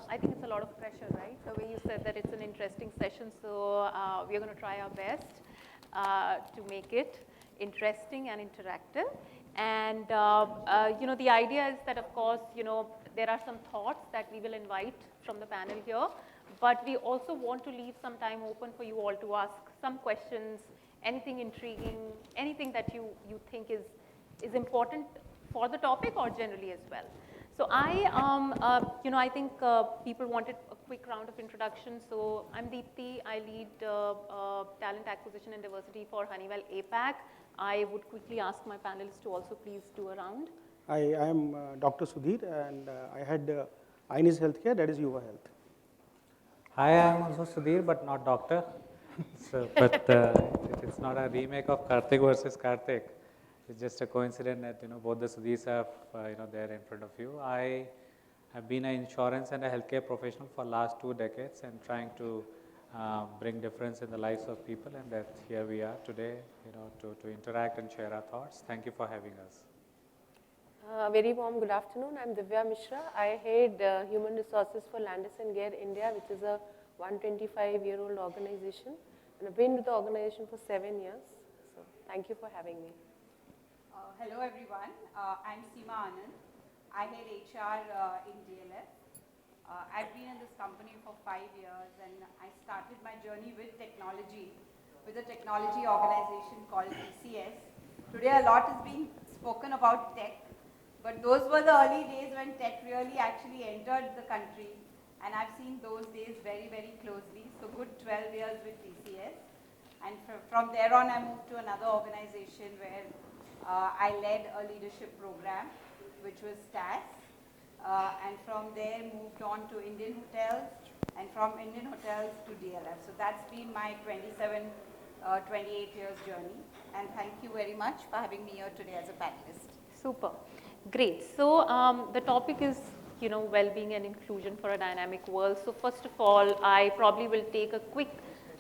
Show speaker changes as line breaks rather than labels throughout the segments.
I think it's a lot of pressure, right? The way you said that it's an interesting session, so we're going to try our best to make it interesting and interactive. And the idea is that, of course, there are some thoughts that we will invite from the panel here, but we also want to leave some time open for you all to ask some questions, anything intriguing, anything that you think is important for the topic or generally as well. So I think people wanted a quick round of introduction. So I'm Deepti. I lead talent acquisition and diversity for Honeywell APAC. I would quickly ask my panelists to also please do a round.
I am Dr. Sudhir, and I had Ines Healthcare, that is Yuva Health.
Hi, I am also Sudhir, but not doctor. But it's not a remake of Karthik versus Karthik. It's just a coincidence that both the Sudhirs are there in front of you. I have been an insurance and a healthcare professional for last 2 decades and trying to bring difference in the lives of people, and that here we are today, to interact and share our thoughts. Thank you for having us.
Very warm good afternoon. I'm Divya Mishra. I head human resources for Landis+Gyr India, which is a 125-year-old organization, and I've been with the organization for 7 years. So thank you for having me.
Hello everyone, I'm Seema Anand. I head HR in DLF. I've been in this company for 5 years, and I started my journey with technology, with a technology organization called TCS. Today a lot is being spoken about tech, but those were the early days when tech really actually entered the country, and I've seen those days very, very closely. So good 12 years with TCS, and from there on I moved to another organization where I led a leadership program, which was TAS, and from there moved on to Indian Hotels, and from Indian Hotels to DLF. So that's been my 28 years journey, and thank you very much for having me here today as a panelist.
Super, great. So the topic is well-being and inclusion for a dynamic world. So first of all, I probably will take a quick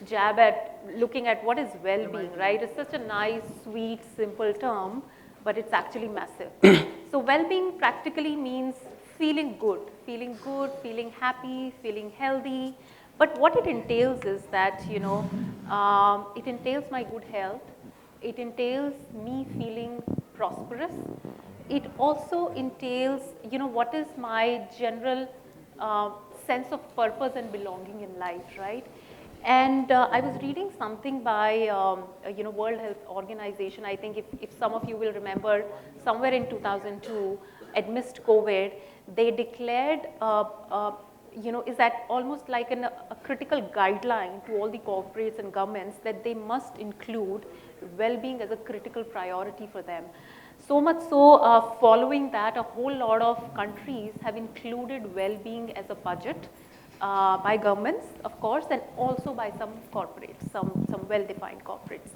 jab at looking at what is well-being, right? It's such a nice, sweet, simple term, but it's actually massive. So well-being practically means feeling good, feeling happy, feeling healthy. But what it entails is that, it entails my good health. It entails me feeling prosperous. It also entails, what is my general sense of purpose and belonging in life, right? And I was reading something by, World Health Organization. I think if some of you will remember, somewhere in 2002, amidst COVID, they declared, is that almost like a critical guideline to all the corporates and governments that they must include well-being as a critical priority for them. So much so, following that, a whole lot of countries have included well-being as a budget. By governments, of course, and also by some corporates, some well-defined corporates.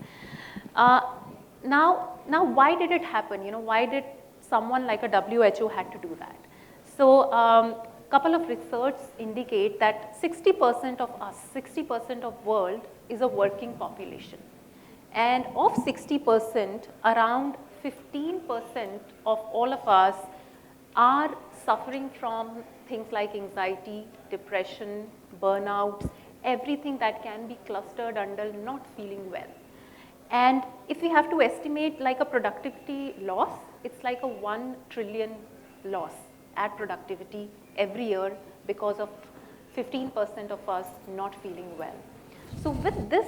Now, why did it happen? Why did someone like a WHO had to do that? So, couple of research indicate that 60% of us, 60% of world is a working population, and of 60%, around 15% of all of us are suffering from things like anxiety, depression, burnout, everything that can be clustered under not feeling well. And if we have to estimate like a productivity loss, it's like a 1 trillion loss at productivity every year because of 15% of us not feeling well. So with this,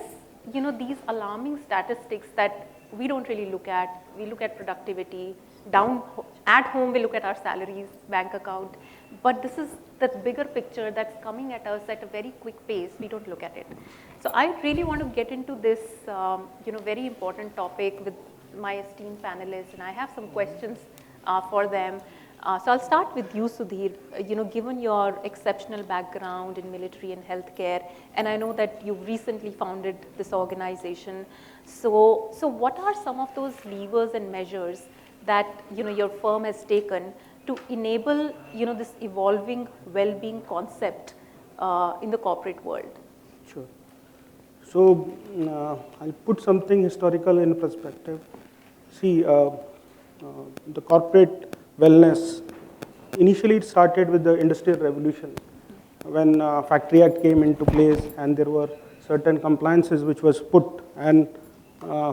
these alarming statistics that we don't really look at, we look at productivity, at home we look at our salaries, bank account, but this is the bigger picture that's coming at us at a very quick pace. We don't look at it. So I really want to get into this, very important topic with my esteemed panelists, and I have some questions for them. So I'll start with you, Sudhir. Given your exceptional background in military and healthcare, and I know that you recently founded this organization. So what are some of those levers and measures that your firm has taken to enable this evolving well-being concept in the corporate world?
Sure. So I'll put something historical in perspective. See, the corporate wellness, initially it started with the Industrial Revolution, when Factory Act came into place and there were certain compliances which was put, and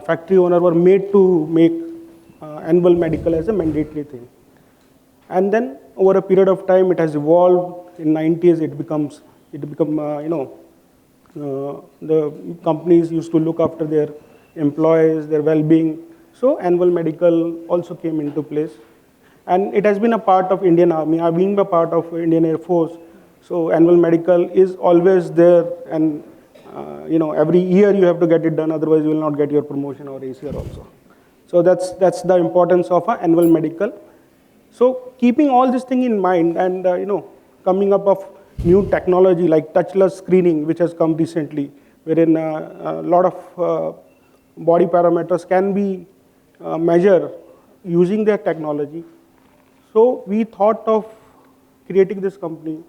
factory owner were made to make annual medical as a mandatory thing. And then over a period of time, it has evolved. In 90s, it become the companies used to look after their employees, their well-being. So annual medical also came into place. And it has been a part of Indian Army. Being a part of Indian Air Force, so annual medical is always there, and every year you have to get it done, otherwise you will not get your promotion or ACR also. So that's the importance of an annual medical. So keeping all this thing in mind, and coming up of new technology like touchless screening, which has come recently, wherein a lot of body parameters can be measured using their technology. So we thought of creating this company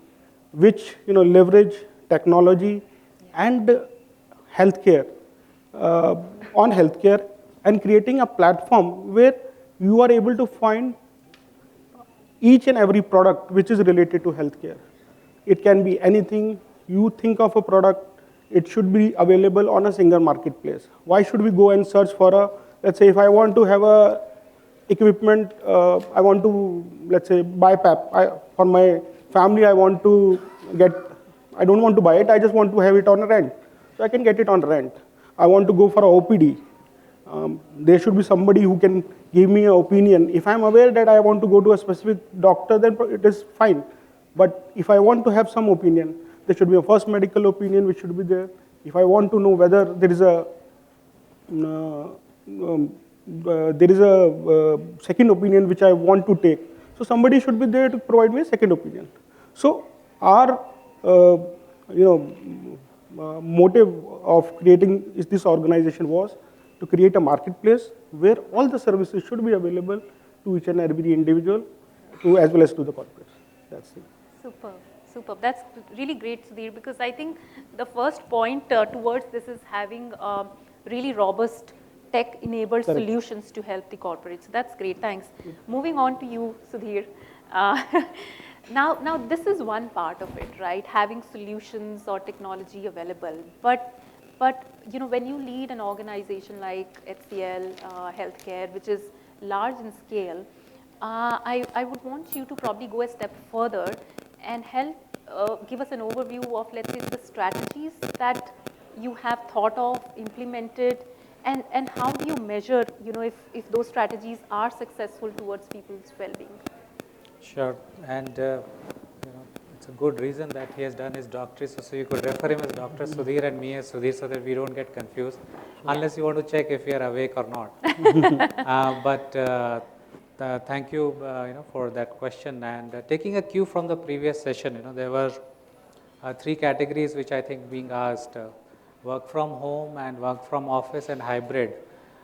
which leverage technology and healthcare on healthcare, and creating a platform where you are able to find each and every product which is related to healthcare. It can be anything. You think of a product, it should be available on a single marketplace. Why should we go and search for let's say if I want to have a equipment, I want to, let's say, buy PAP. For my family, I don't want to buy it, I just want to have it on rent. So I can get it on rent. I want to go for a OPD. There should be somebody who can give me an opinion. If I'm aware that I want to go to a specific doctor, then it is fine. But if I want to have some opinion, there should be a first medical opinion which should be there. If I want to know whether there is a second opinion which I want to take, so somebody should be there to provide me a second opinion. So our motive of creating this organization was to create a marketplace where all the services should be available to each and every individual, as well as to the corporates. That's it.
Super, super. That's really great, Sudhir, because I think the first point towards this is having really robust tech-enabled solutions to help the corporates. So that's great, thanks. Moving on to you, Sudhir. Now this is one part of it, right? Having solutions or technology available, but when you lead an organization like HCL Healthcare, which is large in scale, I would want you to probably go a step further and help give us an overview of, let's say, the strategies that you have thought of, implemented, and how do you measure, if those strategies are successful towards people's well-being?
Sure, and it's a good reason that he has done his doctorate, so you could refer him as Dr. Sudhir and me as Sudhir, so that we don't get confused, unless you want to check if we are awake or not. Thank you, for that question. And taking a cue from the previous session, there were 3 categories which I think being asked: work from home and work from office and hybrid.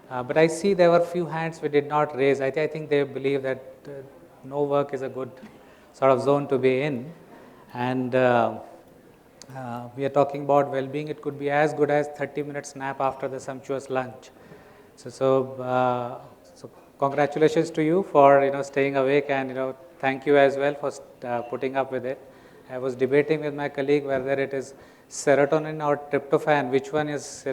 But I see there were few hands we did not raise. I think they believe that no work is a good sort of zone to be in. And we are talking about well-being. It could be as good as 30 minutes nap after the sumptuous lunch. So congratulations to you for staying awake, and thank you as well for putting up with it. I was debating with my colleague whether it is serotonin or tryptophan, which one is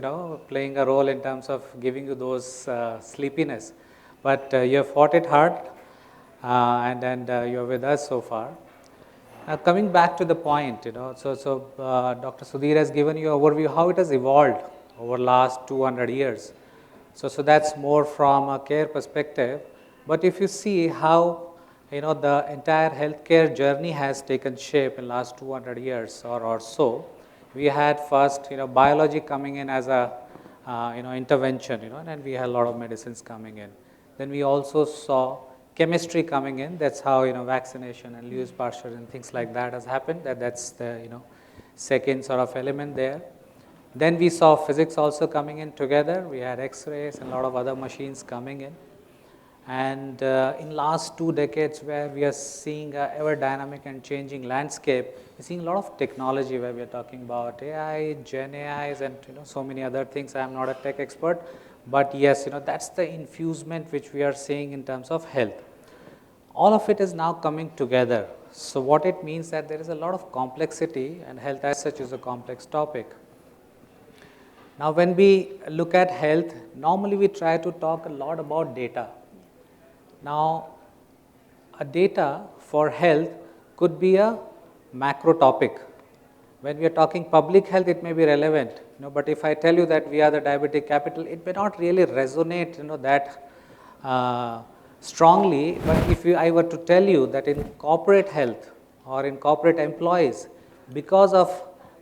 playing a role in terms of giving you those sleepiness. But you have fought it hard, and you are with us so far. Now coming back to the point, so Dr. Sudhir has given you an overview how it has evolved over last 200 years. So that's more from a care perspective. But if you see how the entire healthcare journey has taken shape in last 200 years or so, we had first biology coming in as a intervention, and we had a lot of medicines coming in. Then we also saw chemistry coming in. That's how vaccination and Lewis Pasteur and things like that has happened. That's the second sort of element there. Then we saw physics also coming in together. We had X-rays and a lot of other machines coming in. And in last 2 decades, where we are seeing a ever dynamic and changing landscape, we're seeing a lot of technology where we are talking about AI, Gen AIs, and so many other things. I am not a tech expert, but yes, that's the infusement which we are seeing in terms of health. All of it is now coming together. So what it means that there is a lot of complexity, and health as such is a complex topic. Now when we look at health, normally we try to talk a lot about data. Now a data for health could be a macro topic. When we are talking public health, it may be relevant, but if I tell you that we are the diabetic capital, it may not really resonate, that strongly. But if I were to tell you that in corporate health or in corporate employees, because of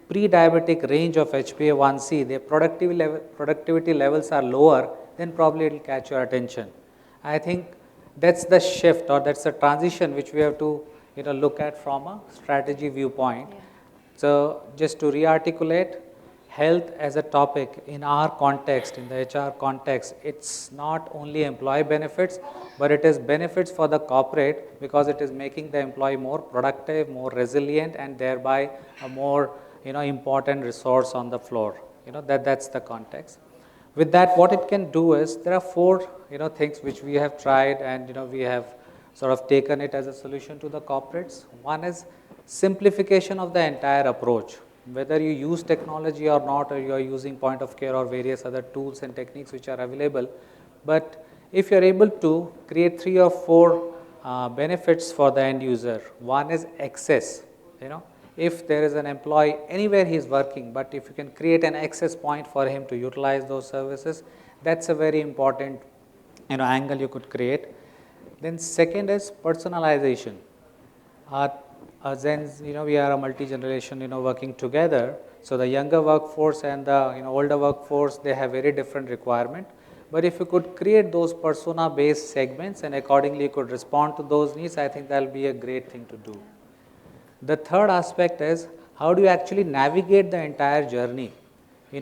pre-diabetic range of HbA1c, their productivity levels are lower, then probably it will catch your attention. I think that's the shift, or that's the transition which we have to look at from a strategy viewpoint.
Yeah.
So just to re-articulate, health as a topic in our context, in the HR context, it's not only employee benefits, but it is benefits for the corporate, because it is making the employee more productive, more resilient, and thereby a more important resource on the floor. That's the context. With that, what it can do is, there are four things which we have tried, and we have sort of taken it as a solution to the corporates. One is simplification of the entire approach. Whether you use technology or not, or you are using point of care or various other tools and techniques which are available, but if you are able to create 3 or 4 benefits for the end user. One is access. If there is an employee anywhere he is working, but if you can create an access point for him to utilize those services, that's a very important angle you could create. Then second is personalization. Then we are a multi-generation working together. So the younger workforce and the older workforce, they have very different requirement. But if you could create those persona-based segments and accordingly you could respond to those needs, I think that will be a great thing to do. The third aspect is, how do you actually navigate the entire journey?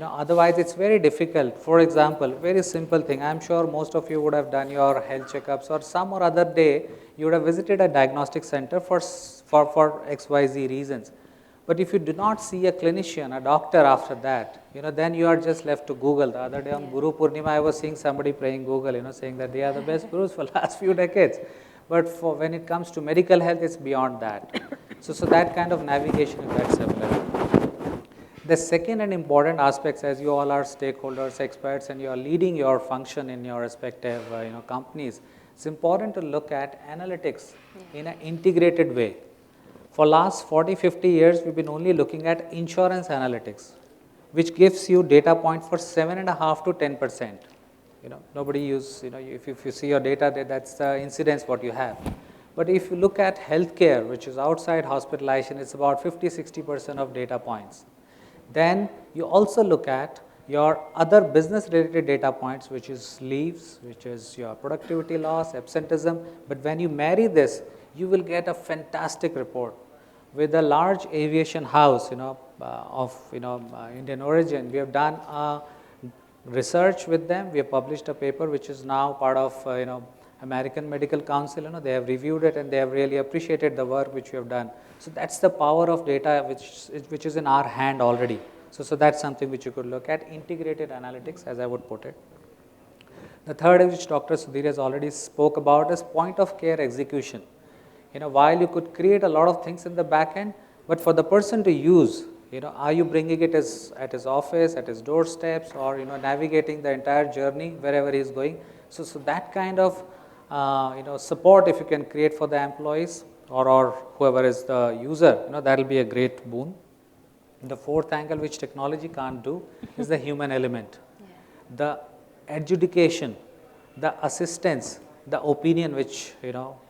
Otherwise it's very difficult. For example, very simple thing. I'm sure most of you would have done your health checkups, or some or other day you would have visited a diagnostic center for XYZ reasons. But if you do not see a clinician, a doctor after that, then you are just left to Google. The other day on Guru Purnima, I was seeing somebody praying Google, saying that they are the best gurus for last few decades. But when it comes to medical health, it's beyond that. So that kind of navigation is very similar. The second and important aspects, as you all are stakeholders, experts, and you are leading your function in your respective companies, it's important to look at analytics in an integrated way. For last 40-50 years, we've been only looking at insurance analytics, which gives you data point for 7.5 to 10%. Nobody use, if you see your data, that's the incidence what you have. But if you look at healthcare, which is outside hospitalization, it's about 50-60% of data points. Then you also look at your other business related data points, which is leaves, which is your productivity loss, absenteeism. But when you marry this, you will get a fantastic report. With a large aviation house, of Indian origin, we have done a research with them. We have published a paper which is now part of American Medical Council. They have reviewed it and they have really appreciated the work which we have done. So that's the power of data which is in our hand already. So that's something which you could look at, integrated analytics, as I would put it. The third, which Dr. Sudhir has already spoke about, is point of care execution. While you could create a lot of things in the back end, but for the person to use, are you bringing it at his office, at his doorsteps, or navigating the entire journey wherever he is going? So that kind of support, if you can create for the employees or whoever is the user, that will be a great boon. The fourth angle, which technology can't do, is the human element. The adjudication, the assistance, the opinion, which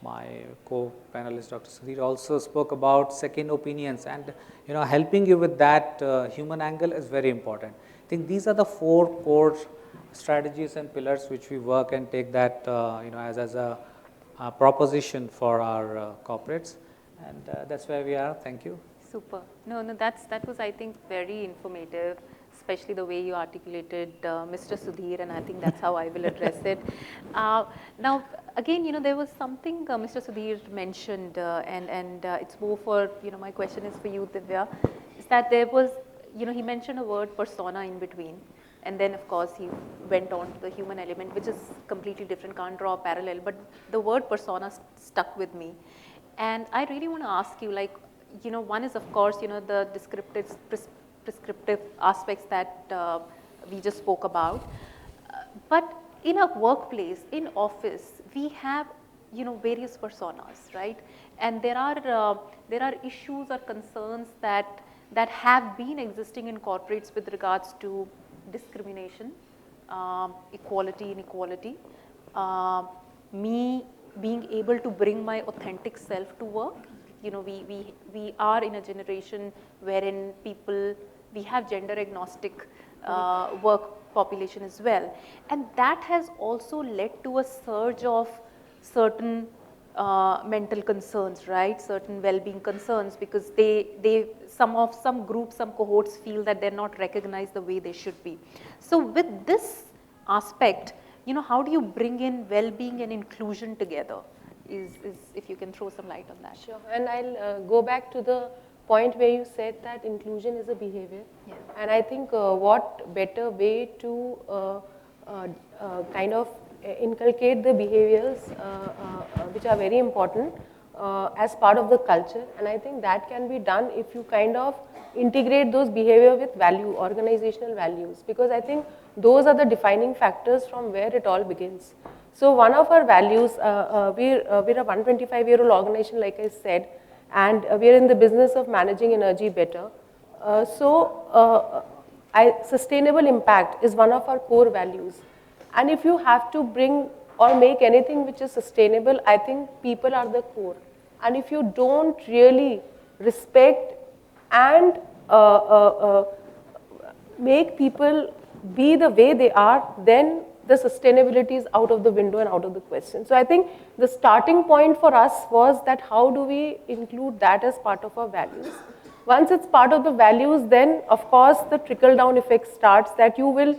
my co-panelist Dr. Sudhir also spoke about, second opinions, and helping you with that human angle is very important. I think these are the 4 core strategies and pillars which we work and take that as a proposition for our corporates, and that's where we are. Thank you.
Super. No, that was, I think, very informative, especially the way you articulated Mr. Sudhir, and I think that's how I will address it. Now, again, there was something Mr. Sudhir mentioned, and it's more for, my question is for you, Divya, is that there was, he mentioned a word persona in between, and then of course he went on to the human element, which is completely different, can't draw a parallel, but the word persona stuck with me. And I really want to ask you, like, one is of course, the prescriptive aspects that we just spoke about. But in a workplace, in office, we have, various personas, right? And there are issues or concerns that have been existing in corporates with regards to discrimination, equality, inequality, me being able to bring my authentic self to work. We are in a generation wherein we have gender agnostic work population as well. And that has also led to a surge of certain mental concerns, right? Certain well-being concerns, because some groups, some cohorts feel that they're not recognized the way they should be. So with this aspect, how do you bring in well-being and inclusion together? Is if you can throw some light on that.
Sure, and I'll go back to the point where you said that inclusion is a behavior.
Yeah.
And I think what better way to kind of inculcate the behaviors which are very important as part of the culture. And I think that can be done if you kind of integrate those behavior with value, organizational values, because I think those are the defining factors from where it all begins. So one of our values, we're a 125-year-old organization, like I said, and we're in the business of managing energy better. Sustainable impact is one of our core values. And if you have to bring or make anything which is sustainable, I think people are the core. And if you don't really respect and make people be the way they are, then the sustainability is out of the window and out of the question. So I think the starting point for us was that how do we include that as part of our values. Once it's part of the values, then of course the trickle down effect starts, that you will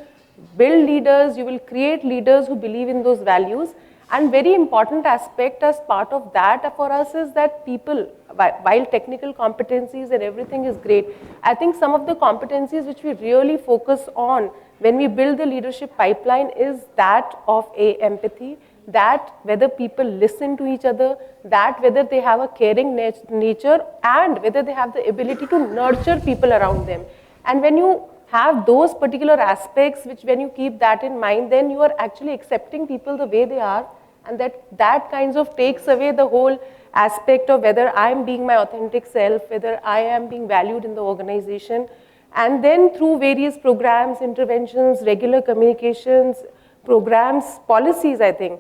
build leaders, you will create leaders who believe in those values. And very important aspect as part of that for us is that people, while technical competencies and everything is great, I think some of the competencies which we really focus on when we build the leadership pipeline is that of empathy, that whether people listen to each other, that whether they have a caring nature, and whether they have the ability to nurture people around them. And when you have those particular aspects, which when you keep that in mind, then you are actually accepting people the way they are, and that kinds of takes away the whole aspect of whether I am being my authentic self, whether I am being valued in the organization. And then through various programs, interventions, regular communications, programs, policies, I think,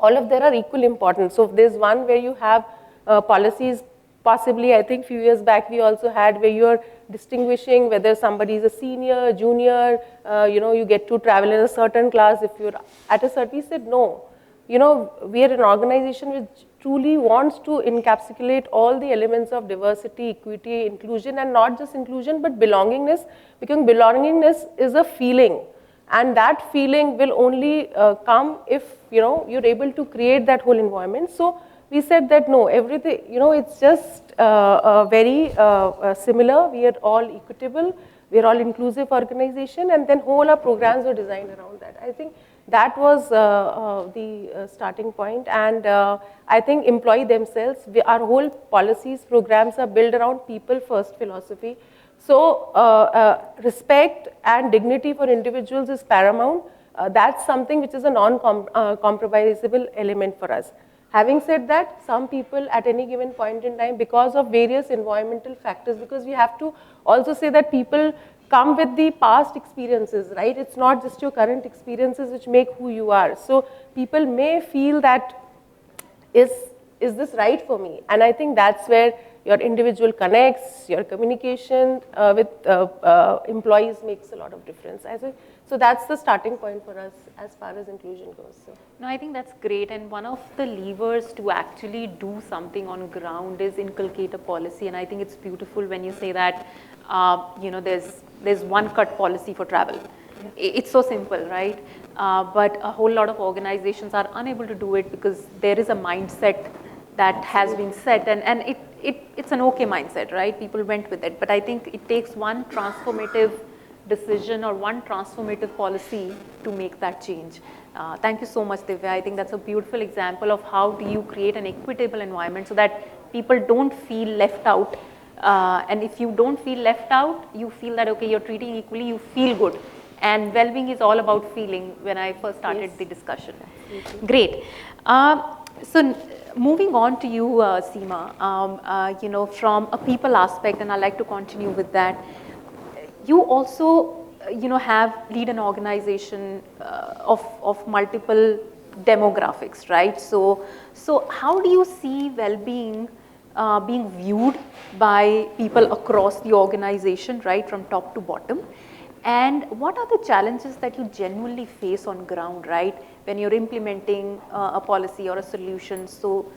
all of them are equally important. So there's one where you have policies, possibly I think few years back we also had, where you're distinguishing whether somebody is a senior, junior, you get to travel in a certain class. If you're at a certain, we said no. We are an organization which truly wants to encapsulate all the elements of diversity, equity, inclusion, and not just inclusion, but belongingness, because belongingness is a feeling. And that feeling will only come if, you're able to create that whole environment. So we said that no, everything, it's just very similar. We are all equitable. We are all inclusive organization, and then whole our programs were designed around that. I think that was the starting point, and I think employee themselves, our whole policies, programs are built around people first philosophy. So respect and dignity for individuals is paramount. That's something which is a non-compromisable element for us. Having said that, some people at any given point in time, because of various environmental factors, because we have to also say that people come with the past experiences, right? It's not just your current experiences which make who you are. So people may feel that, is this right for me? And I think that's where your individual connects, your communication with employees makes a lot of difference. So that's the starting point for us as far as inclusion goes. So.
No, I think that's great, and one of the levers to actually do something on ground is inculcate a policy, and I think it's beautiful when you say that, there's one cut policy for travel. It's so simple, right? But a whole lot of organizations are unable to do it because there is a mindset that has been set, and it's an okay mindset, right? People went with it, but I think it takes one transformative decision or one transformative policy to make that change. Thank you so much, Divya. I think that's a beautiful example of how do you create an equitable environment so that people don't feel left out. And if you don't feel left out, you feel that, okay, you're treating equally, you feel good. And well-being is all about feeling when I first started the discussion. Great. So moving on to you, Seema, you know, from a people aspect, and I'd like to continue with that. You also, you know, lead an organization of multiple demographics, right? So how do you see well-being being viewed by people across the organization, right, from top to bottom? And what are the challenges that you genuinely face on ground, right, when you're implementing a policy or a solution? So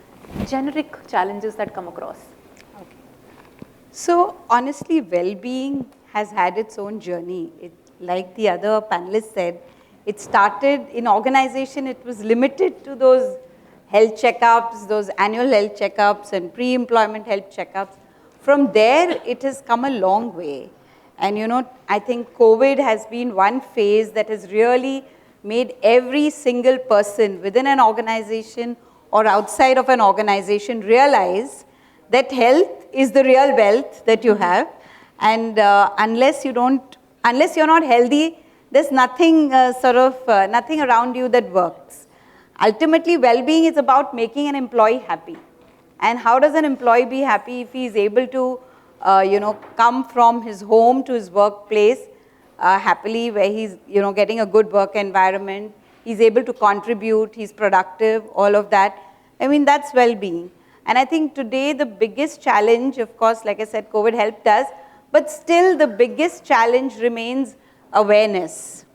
generic challenges that come across.
Okay. So honestly, well-being has had its own journey. Like the other panelists said, it started in organization, it was limited to those health checkups, those annual health checkups and pre-employment health checkups. From there, it has come a long way. And you know, I think COVID has been one phase that has really made every single person within an organization or outside of an organization realize that health is the real wealth that you have. And unless you're not healthy, there's nothing nothing around you that works. Ultimately, well-being is about making an employee happy. And how does an employee be happy if he is able to come from his home to his workplace happily, where he's, getting a good work environment, he's able to contribute, he's productive, all of that. I mean, that's well-being. And I think today the biggest challenge, of course, like I said, COVID helped us, but still the biggest challenge remains awareness.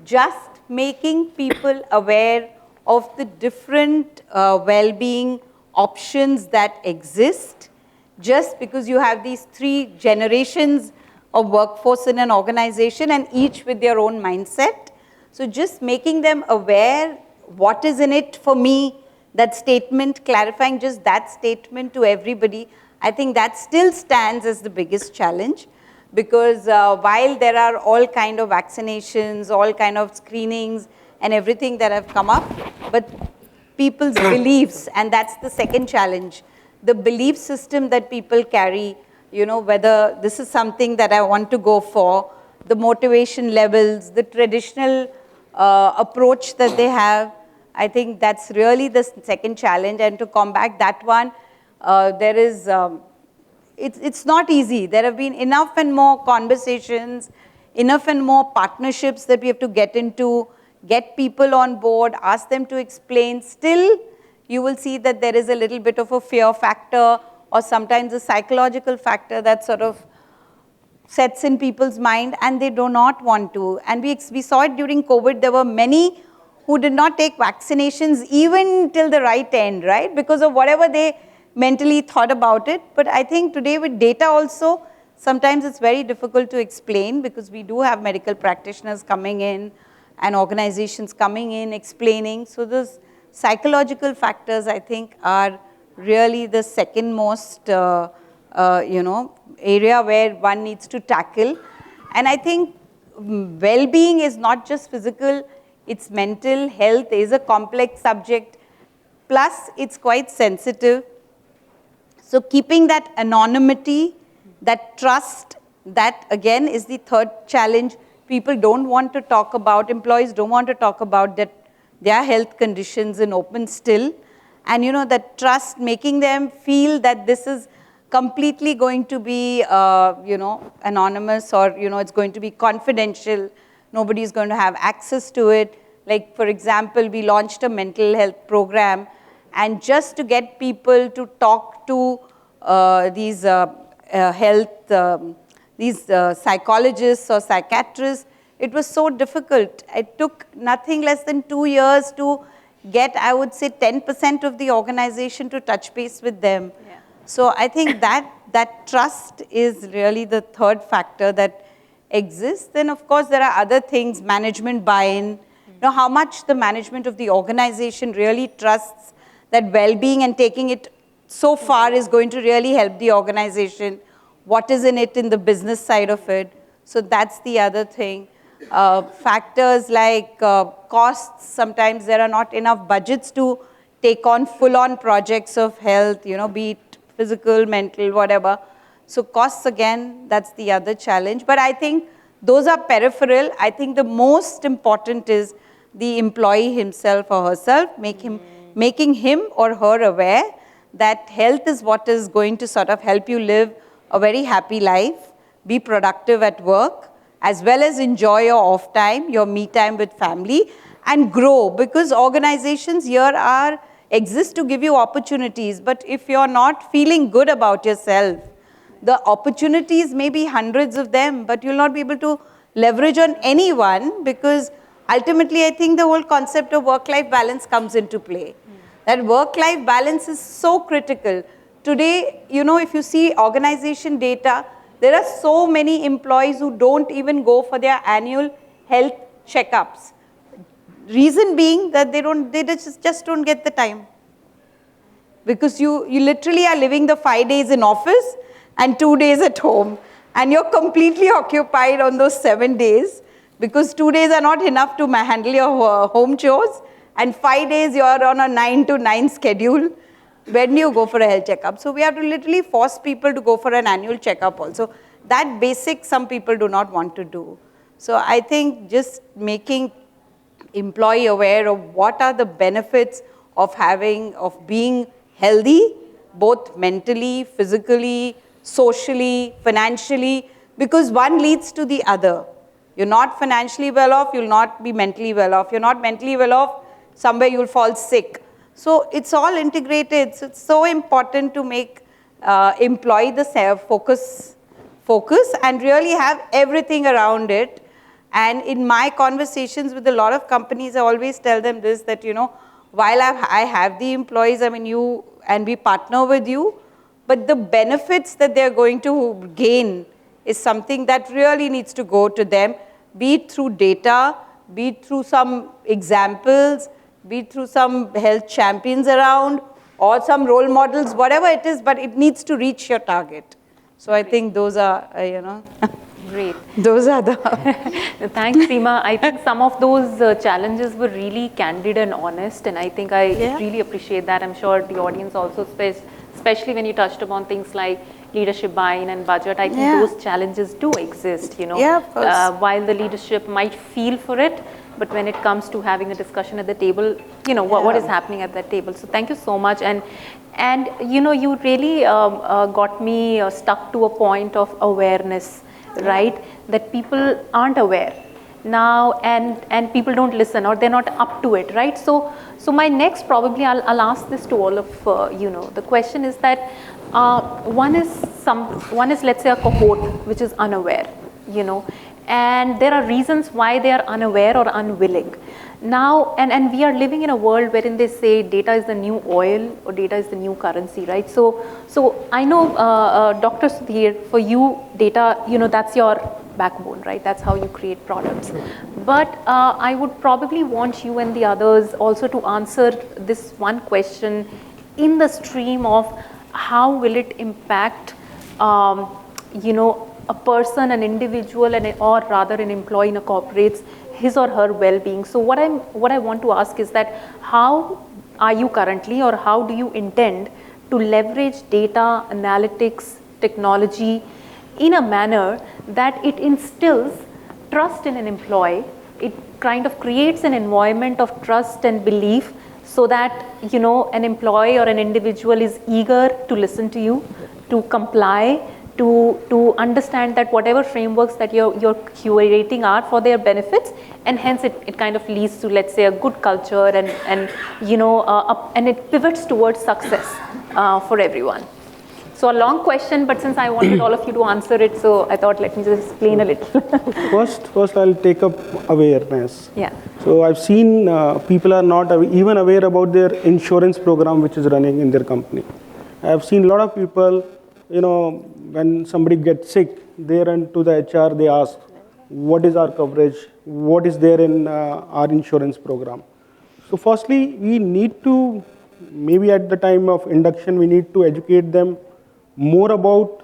Just making people aware of the different well-being options that exist. Just because you have these 3 generations of workforce in an organization and each with their own mindset. So just making them aware what is in it for me, that statement, clarifying just that statement to everybody, I think that still stands as the biggest challenge. Because while there are all kind of vaccinations, all kind of screenings and everything that have come up, but people's beliefs, and that's the second challenge. The belief system that people carry, whether this is something that I want to go for, the motivation levels, the traditional approach that they have, I think that's really the second challenge. And to combat that one, it's not easy. There have been enough and more conversations, enough and more partnerships that we have to get into, get people on board, ask them to explain. Still, you will see that there is a little bit of a fear factor or sometimes a psychological factor that sort of sets in people's mind and they do not want to. And we saw it during COVID. There were many who did not take vaccinations even till the right end, right? Because of whatever they mentally thought about it. But I think today with data also, sometimes it's very difficult to explain because we do have medical practitioners coming in and organizations coming in, explaining. So those psychological factors, I think, are really the second most, area where one needs to tackle. And I think well-being is not just physical, it's mental health is a complex subject. Plus, it's quite sensitive. So keeping that anonymity, that trust, that again is the third challenge. People don't want to talk about, employees don't want to talk about that their health conditions in open still. And that trust, making them feel that this is completely going to be, anonymous or, it's going to be confidential. Nobody is going to have access to it. Like, for example, we launched a mental health program. And just to get people to talk to these psychologists or psychiatrists, it was so difficult. It took nothing less than 2 years to get, I would say, 10% of the organization to touch base with them. Yeah. So I think that trust is really the third factor that exists. Then, of course, there are other things, management buy-in, how much the management of the organization really trusts that well-being and taking it so far is going to really help the organization. What is in it in the business side of it? So that's the other thing. Factors like costs, sometimes there are not enough budgets to take on full-on projects of health, be it physical, mental, whatever. So costs, again, that's the other challenge. But I think those are peripheral. I think the most important is the employee himself or herself, making him or her aware that health is what is going to sort of help you live a very happy life, be productive at work, as well as enjoy your off time, your me time with family, and grow, because organizations here exist to give you opportunities. But if you're not feeling good about yourself, the opportunities may be hundreds of them, but you'll not be able to leverage on anyone, because ultimately I think the whole concept of work-life balance comes into play. That work-life balance is so critical. Today, if you see organization data, there are so many employees who don't even go for their annual health checkups. Reason being that they just don't get the time. Because you literally are living the 5 days in office and 2 days at home. And you're completely occupied on those 7 days, because 2 days are not enough to handle your home chores, and 5 days you're on a 9 to 9 schedule. When do you go for a health checkup? So we have to literally force people to go for an annual checkup also. That basic some people do not want to do. So I think just making employee aware of what are the benefits of being healthy, both mentally, physically, socially, financially, because one leads to the other. You're not financially well off, you'll not be mentally well off. You're not mentally well off, somewhere you'll fall sick. So it's all integrated. So it's so important to make employee the focus and really have everything around it. And in my conversations with a lot of companies, I always tell them this, that while I have the employees, we partner with you, but the benefits that they're going to gain is something that really needs to go to them, be it through data, be it through some examples, be it through some health champions around, or some role models, whatever it is, but it needs to reach your target. So I think those are,
Great.
those are the...
Thanks, Seema. I think some of those challenges were really candid and honest, and I think I really appreciate that. I'm sure the audience also, especially when you touched upon things like leadership buy-in and budget, I think those challenges do exist,
Yeah, of course.
while the leadership might feel for it, but when it comes to having a discussion at the table, what is happening at that table. So thank you so much. And you really got me stuck to a point of awareness, right? That people aren't aware now, and people don't listen, or they're not up to it, right? So my next, probably I'll ask this to all of the question is that one is let's say a cohort which is unaware, and there are reasons why they are unaware or unwilling. Now, and we are living in a world wherein they say data is the new oil or data is the new currency, right? So I know, Dr. Sudhir, for you, data, that's your backbone, right? That's how you create products. But I would probably want you and the others also to answer this one question in the stream of how will it impact, a person, an individual, or rather an employee in a corporate's his or her well-being. So what I want to ask is that how are you currently, or how do you intend to leverage data, analytics, technology in a manner that it instills trust in an employee, it kind of creates an environment of trust and belief, so that an employee or an individual is eager to listen to you, to comply, to understand that whatever frameworks that you're curating are for their benefits, and hence it kind of leads to, let's say, a good culture, and it pivots towards success for everyone. So a long question, but since I wanted all of you to answer it, so I thought let me just explain a little.
First I'll take up awareness.
Yeah.
So I've seen people are not even aware about their insurance program which is running in their company. I've seen a lot of people, when somebody gets sick, they run to the HR, they ask, what is our coverage? What is there in our insurance program? So firstly, we need to, maybe at the time of induction, we need to educate them more about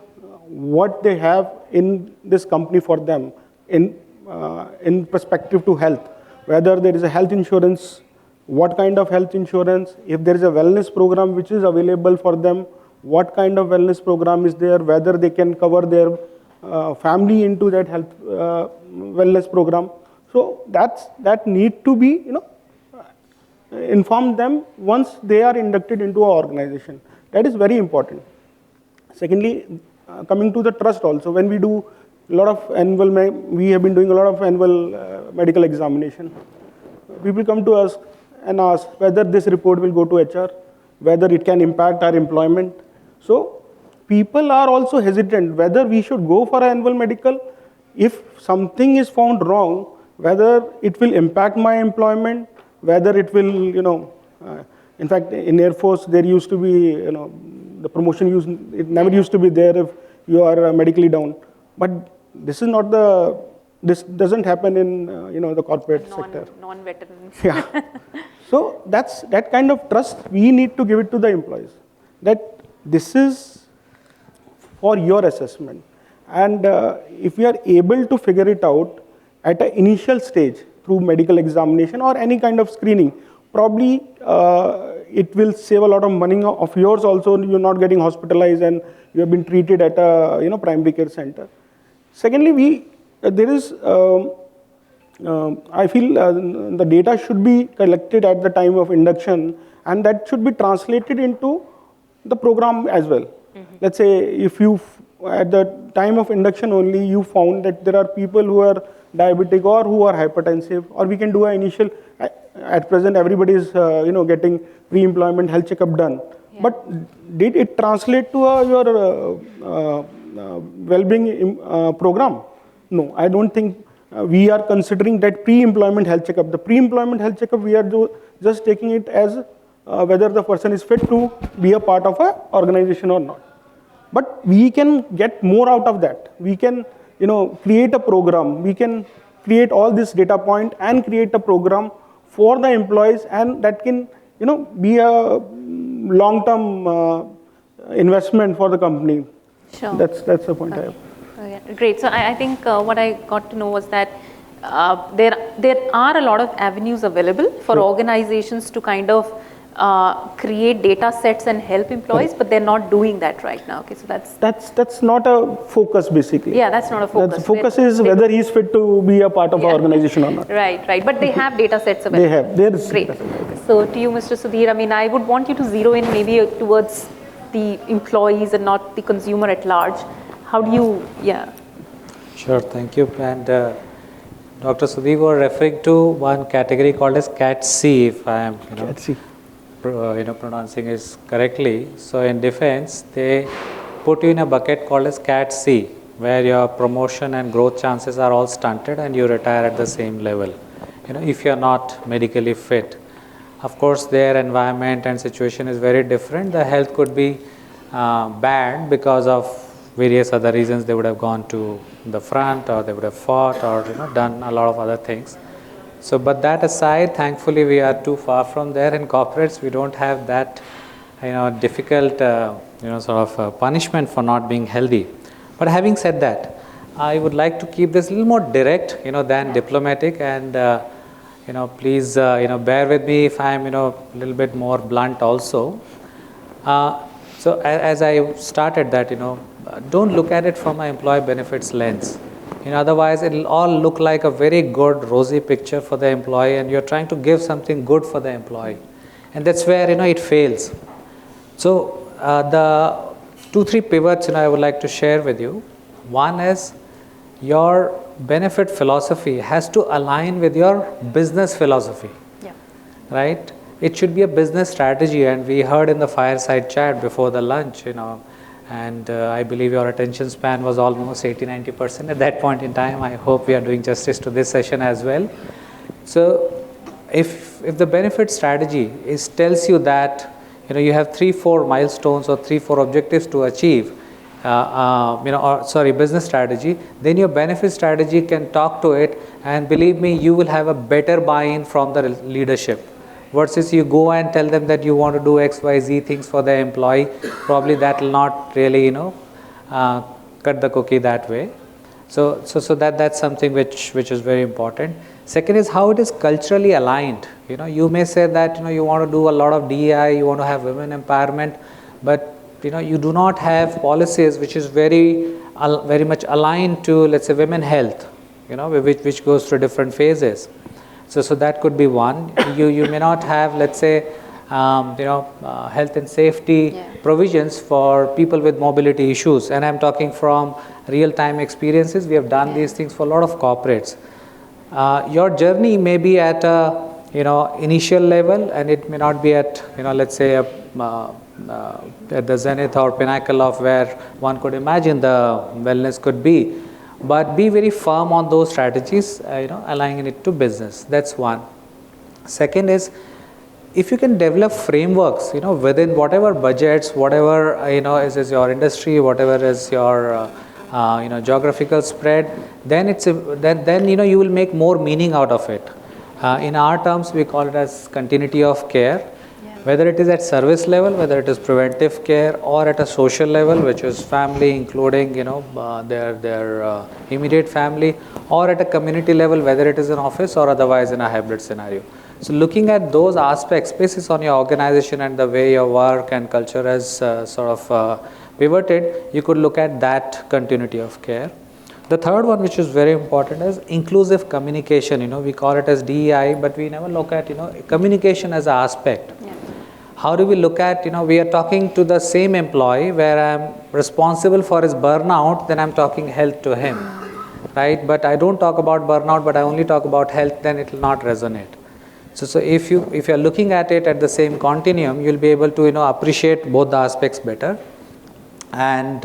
what they have in this company for them in perspective to health, whether there is a health insurance, what kind of health insurance, if there is a wellness program which is available for them, what kind of wellness program is there, whether they can cover their family into that health wellness program. So that need to be, inform them once they are inducted into our organization. That is very important. Secondly, coming to the trust also, when we do a lot of annual, we have been doing a lot of annual medical examination. People come to us and ask whether this report will go to HR, whether it can impact our employment. So people are also hesitant whether we should go for an annual medical. If something is found wrong, whether it will impact my employment, whether it will, in fact, in Air Force, there used to be, the promotion it never used to be there if you are medically down. But this is not this doesn't happen in, the corporate sector.
Non-veterans.
Yeah. So that kind of trust we need to give it to the employees, that this is for your assessment. And if we are able to figure it out at an initial stage through medical examination or any kind of screening, probably it will save a lot of money of yours also. You're not getting hospitalized and you have been treated at a primary care center. Secondly, there is, I feel the data should be collected at the time of induction, and that should be translated into the program as well. Let's say if you, at the time of induction only, you found that there are people who are diabetic or who are hypertensive, or we can do an initial, at present everybody is getting pre-employment health checkup done. Yeah. But did it translate to your well-being program? No, I don't think we are considering that pre-employment health checkup. The pre-employment health checkup, we are just taking it as whether the person is fit to be a part of an organization or not. But we can get more out of that. We can, create a program. We can create all this data point and create a program for the employees, and that can, be a long-term investment for the company.
Sure.
That's the point I have.
Okay. Great. So I think what I got to know was that there are a lot of avenues available for organizations to kind of create data sets and help employees, but they're not doing that right now. Okay, so that's
not a focus basically.
Yeah, that's not a focus.
The focus is whether he's fit to be a part of our organization or not.
Right. But they have data sets available.
They have. There's
great. So to you, Mr. Sudhir, I mean, I would want you to zero in maybe towards the employees and not the consumer at large. How do you,
Sure, thank you. And Dr. Sudhir was referring to one category called as Cat C, if I am,
Cat C.
Pronouncing it correctly. So in defense, they put you in a bucket called as Cat C, where your promotion and growth chances are all stunted and you retire at the same level, if you're not medically fit. Of course, their environment and situation is very different. The health could be bad because of various other reasons. They would have gone to the front, or they would have fought, or done a lot of other things. So, but that aside, thankfully we are too far from there. In corporates, we don't have that, difficult, punishment for not being healthy. But having said that, I would like to keep this a little more direct, than diplomatic, and please, bear with me if I am, a little bit more blunt also. So as I started that, don't look at it from an employee benefits lens. Otherwise it will all look like a very good rosy picture for the employee, and you're trying to give something good for the employee, and that's where it fails. So the 2-3 pivots I would like to share with you. One is, your benefit philosophy has to align with your business philosophy. Right? It should be a business strategy, and we heard in the fireside chat before the lunch, and I believe your attention span was almost 80-90% at that point in time. I hope we are doing justice to this session as well. So if the benefit strategy tells you that you have 3-4 milestones or 3-4 objectives to achieve, business strategy, then your benefit strategy can talk to it, and believe me, you will have a better buy-in from the leadership. Versus you go and tell them that you want to do X, Y, Z things for the employee, probably that will not really, cut the cookie that way. So that's something which is very important. Second is how it is culturally aligned. You may say that you want to do a lot of DEI, you want to have women empowerment, but you do not have policies which is very much aligned to, let's say, women health, which goes through different phases. So that could be one. You may not have, let's say, health and safety provisions for people with mobility issues. And I'm talking from real-time experiences. We have done these things for a lot of corporates. Your journey may be at a initial level, and it may not be at let's say at the zenith or pinnacle of where one could imagine the wellness could be. But be very firm on those strategies, aligning it to business. That's one. Second is, if you can develop frameworks, within whatever budgets, whatever is your industry, whatever is your geographical spread, then you will make more meaning out of it. In our terms, we call it as continuity of care. Whether it is at service level, whether it is preventive care, or at a social level, which is family, including their immediate family, or at a community level, whether it is in office or otherwise in a hybrid scenario. So looking at those aspects, basis on your organization and the way your work and culture has pivoted, you could look at that continuity of care. The third one, which is very important, is inclusive communication. We call it as DEI, but we never look at communication as an aspect. How do we look at, we are talking to the same employee where I'm responsible for his burnout, then I'm talking health to him, right? But I don't talk about burnout, but I only talk about health, then it will not resonate. So if you're looking at it at the same continuum, you'll be able to, appreciate both the aspects better. And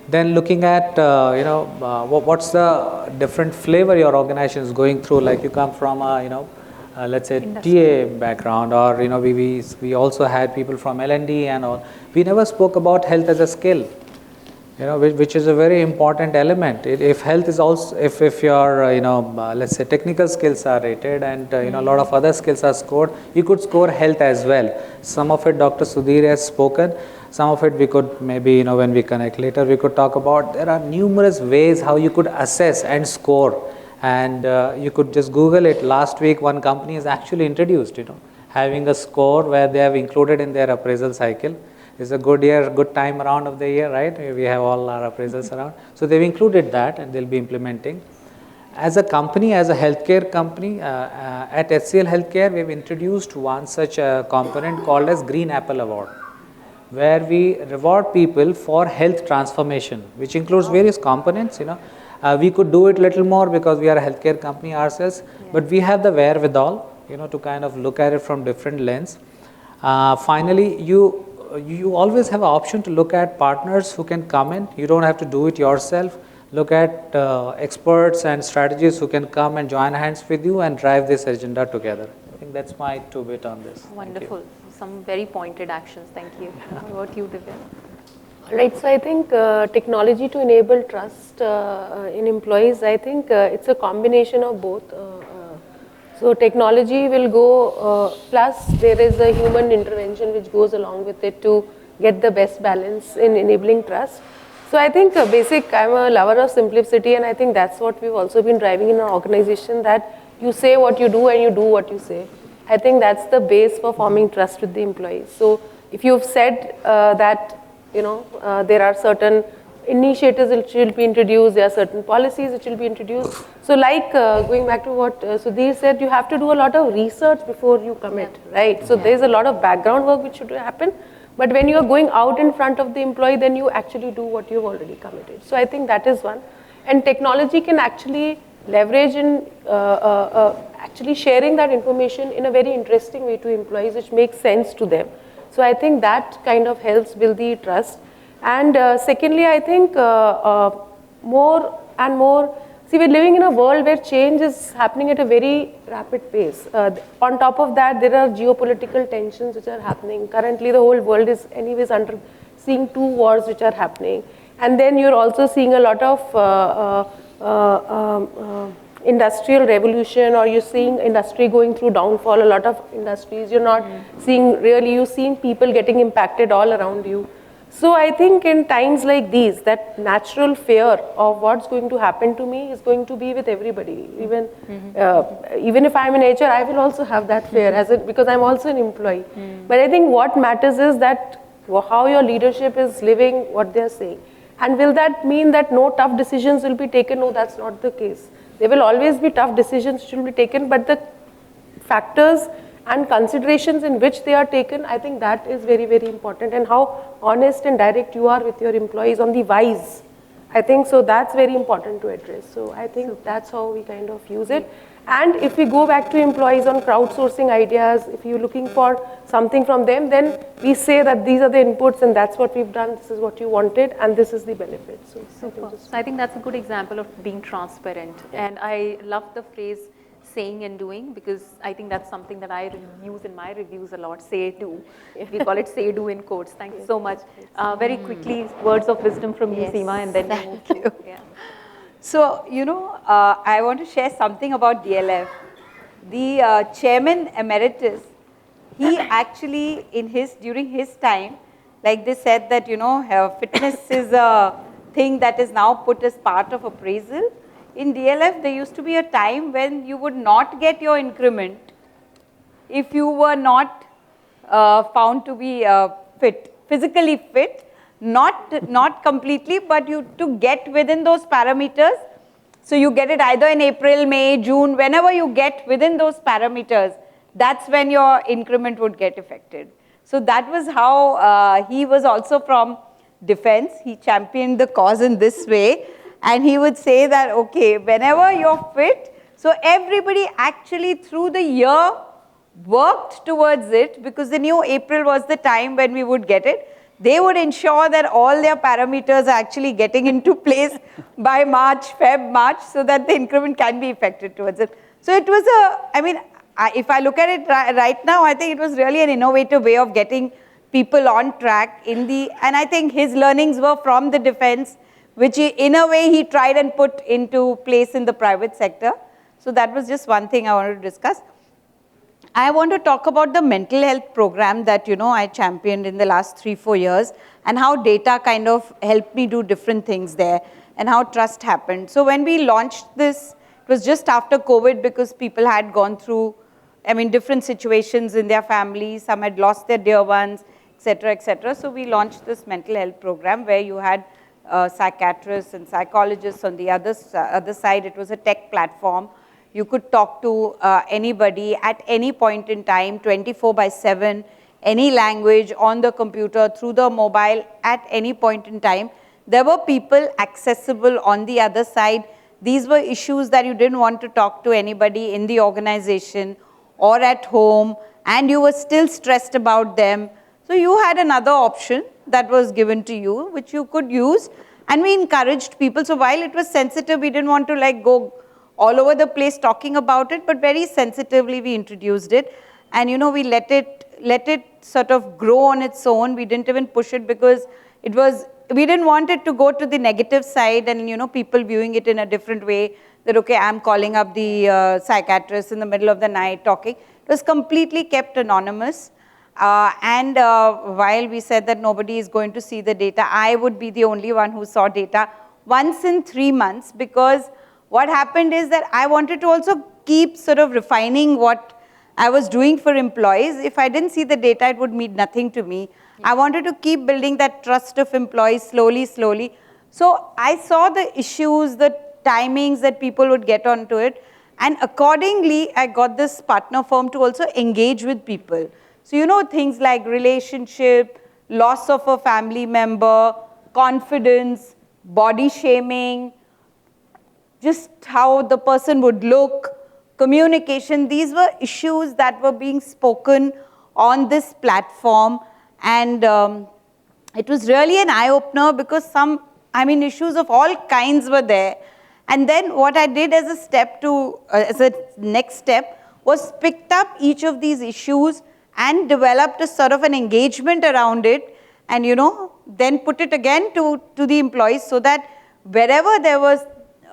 then looking at, what's the different flavor your organization is going through, like you come from a, let's say TA background, or we also had people from L&D and all. We never spoke about health as a skill, which is a very important element. If health is also, if your let's say technical skills are rated and a lot of other skills are scored, you could score health as well. Some of it Dr. Sudhir has spoken. Some of it we could maybe when we connect later we could talk about. There are numerous ways how you could assess and score. And you could just Google it. Last week, one company has actually introduced, having a score where they have included in their appraisal cycle. It's a good time around of the year, right? We have all our appraisals around. So they've included that, and they'll be implementing. As a company, as a healthcare company, at HCL Healthcare, we've introduced one such a component called as Green Apple Award, where we reward people for health transformation, which includes various components, we could do it a little more because we are a healthcare company ourselves, but we have the wherewithal, to kind of look at it from different lens. Finally, you always have an option to look at partners who can come in. You don't have to do it yourself. Look at experts and strategists who can come and join hands with you and drive this agenda together. I think that's my 2 bit on this.
Wonderful. Some very pointed actions. Thank you. What about you, Divya?
Right, so I think technology to enable trust in employees, I think it's a combination of both. So technology will go, plus there is a human intervention which goes along with it to get the best balance in enabling trust. So I think I'm a lover of simplicity, and I think that's what we've also been driving in our organization, that you say what you do and you do what you say. I think that's the base for forming trust with the employees. So if you've said that there are certain initiatives which will be introduced, there are certain policies which will be introduced. So like going back to what Sudhir said, you have to do a lot of research before you commit, right? So there's a lot of background work which should happen, but when you're going out in front of the employee, then you actually do what you've already committed. So I think that is one. And technology can actually leverage in actually sharing that information in a very interesting way to employees, which makes sense to them. So I think that kind of helps build the trust. And secondly, I think more and more, we're living in a world where change is happening at a very rapid pace. On top of that, there are geopolitical tensions which are happening. Currently, the whole world is anyways seeing 2 wars which are happening. And then you're also seeing a lot of industrial revolution, or you're seeing industry going through downfall, a lot of industries. You're not seeing really, you're seeing people getting impacted all around you. So I think in times like these, that natural fear of what's going to happen to me is going to be with everybody. Even if I'm in HR, I will also have that fear because I'm also an employee. But I think what matters is that how your leadership is living what they're saying. And will that mean that no tough decisions will be taken? No, that's not the case. There will always be tough decisions which will be taken, but the factors and considerations in which they are taken, I think that is very, very important, and how honest and direct you are with your employees on the whys. I think so that's very important to address. So I think that's how we kind of use it. And if we go back to employees on crowdsourcing ideas, if you're looking for something from them, then we say that these are the inputs and that's what we've done, this is what you wanted, and this is the benefit. So
I think that's a good example of being transparent. And I love the phrase saying and doing, because I think that's something that I use in my reviews a lot, say do. We call it say do in quotes. Thank you so much. Very quickly, words of wisdom from you, Seema, and then we move to, yeah.
So, I want to share something about DLF. The chairman emeritus, he actually during his time, like they said that, fitness is a thing that is now put as part of appraisal. In DLF, there used to be a time when you would not get your increment if you were not found to be physically fit, not completely, but to get within those parameters. So you get it either in April, May, June, whenever you get within those parameters, that's when your increment would get affected. So that was how he was also from defense. He championed the cause in this way. And he would say that, okay, whenever you're fit, so everybody actually through the year worked towards it, because they knew April was the time when we would get it. They would ensure that all their parameters are actually getting into place by March, so that the increment can be affected towards it. So it was if I look at it right now, I think it was really an innovative way of getting people on track and I think his learnings were from the defense, which in a way he tried and put into place in the private sector. So that was just one thing I wanted to discuss. I want to talk about the mental health program that I championed in the last 3-4 years, and how data kind of helped me do different things there, and how trust happened. So when we launched this, it was just after COVID, because people had gone through different situations in their families, some had lost their dear ones, etc., etc. So we launched this mental health program where you had psychiatrists and psychologists on the other side. It was a tech platform. You could talk to anybody at any point in time, 24/7, any language, on the computer, through the mobile, at any point in time. There were people accessible on the other side. These were issues that you didn't want to talk to anybody in the organization or at home, and you were still stressed about them. So you had another option that was given to you, which you could use, and we encouraged people. So while it was sensitive, we didn't want to go all over the place talking about it, but very sensitively we introduced it, and we let it sort of grow on its own. We didn't even push it, because we didn't want it to go to the negative side, and people viewing it in a different way, that okay, I'm calling up the psychiatrist in the middle of the night talking. It was completely kept anonymous. While we said that nobody is going to see the data, I would be the only one who saw data once in 3 months, because what happened is that I wanted to also keep sort of refining what I was doing for employees. If I didn't see the data, it would mean nothing to me. I wanted to keep building that trust of employees slowly. So I saw the issues, the timings that people would get onto it, and accordingly, I got this partner firm to also engage with people. So things like relationship, loss of a family member, confidence, body shaming, just how the person would look, communication, these were issues that were being spoken on this platform, and it was really an eye-opener, because issues of all kinds were there. And then what I did as a next step, was picked up each of these issues and developed a sort of an engagement around it, and then put it again to the employees, so that wherever there was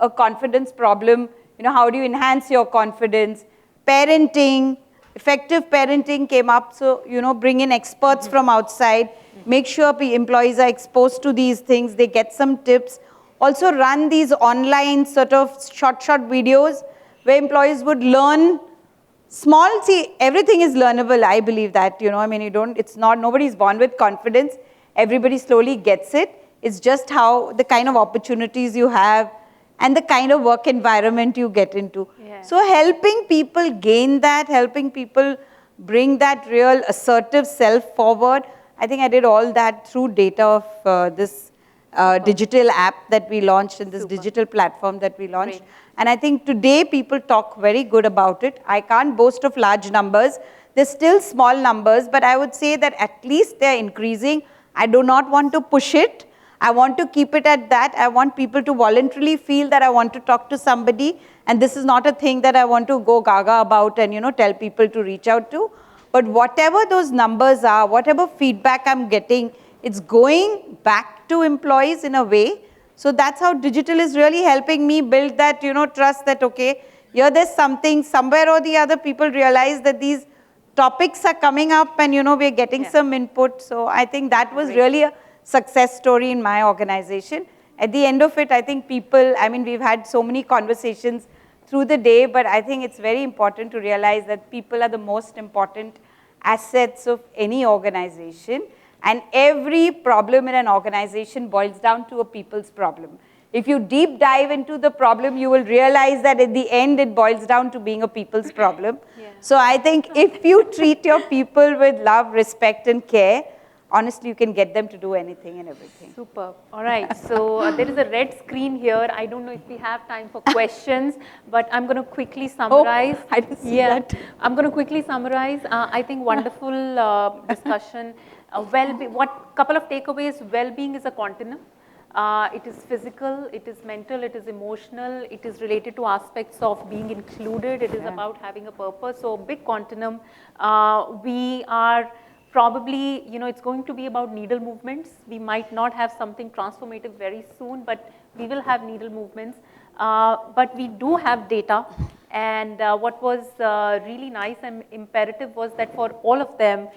a confidence problem, how do you enhance your confidence? Parenting, effective parenting came up, so bring in experts from outside. make sure employees are exposed to these things, they get some tips. Also run these online sort of short videos where employees would learn small, see, everything is learnable, I believe that, I mean, nobody's born with confidence. Everybody slowly gets it. It's just how the kind of opportunities you have and the kind of work environment you get into.
Yeah.
So helping people gain that, helping people bring that real assertive self forward. I think I did all that through data of this digital app that we launched and this digital platform that we launched.
Great.
And I think today people talk very good about it. I can't boast of large numbers. They're still small numbers, but I would say that at least they're increasing. I do not want to push it. I want to keep it at that. I want people to voluntarily feel that I want to talk to somebody, and this is not a thing that I want to go gaga about and tell people to reach out to. But whatever those numbers are, whatever feedback I'm getting, it's going back to employees in a way. So that's how digital is really helping me build that trust that, okay, here there's something, somewhere or the other people realize that these topics are coming up and we're getting some input. So I think that was really a success story in my organization. At the end of it, I think people, I mean, we've had so many conversations through the day, but I think it's very important to realize that people are the most important assets of any organization. And every problem in an organization boils down to a people's problem. If you deep dive into the problem, you will realize that at the end, it boils down to being a people's problem.
Yeah.
So I think if you treat your people with love, respect, and care, honestly, you can get them to do anything and everything.
Super. All right. So there is a red screen here. I don't know if we have time for questions, but I'm going to quickly summarize.
I didn't see that.
I'm going to quickly summarize. I think wonderful discussion. Couple of takeaways. Well-being is a continuum. It is physical, it is mental, it is emotional, it is related to aspects of being included, it is about having a purpose. So big continuum. We are probably, it's going to be about needle movements. We might not have something transformative very soon, but we will have needle movements. But we do have data. And what was really nice and imperative was that for all of them,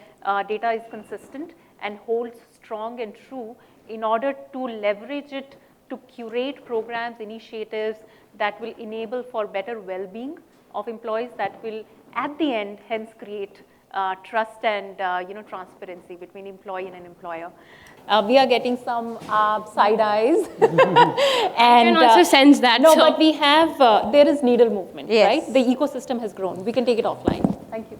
data is consistent and holds strong and true in order to leverage it to curate programs, initiatives that will enable for better well-being of employees, that will at the end hence create trust and transparency between employee and an employer. We are getting some side eyes. And
I can also sense that.
No, but we have, there is needle movement,
Yes.
right? The ecosystem has grown. We can take it offline. Thank you.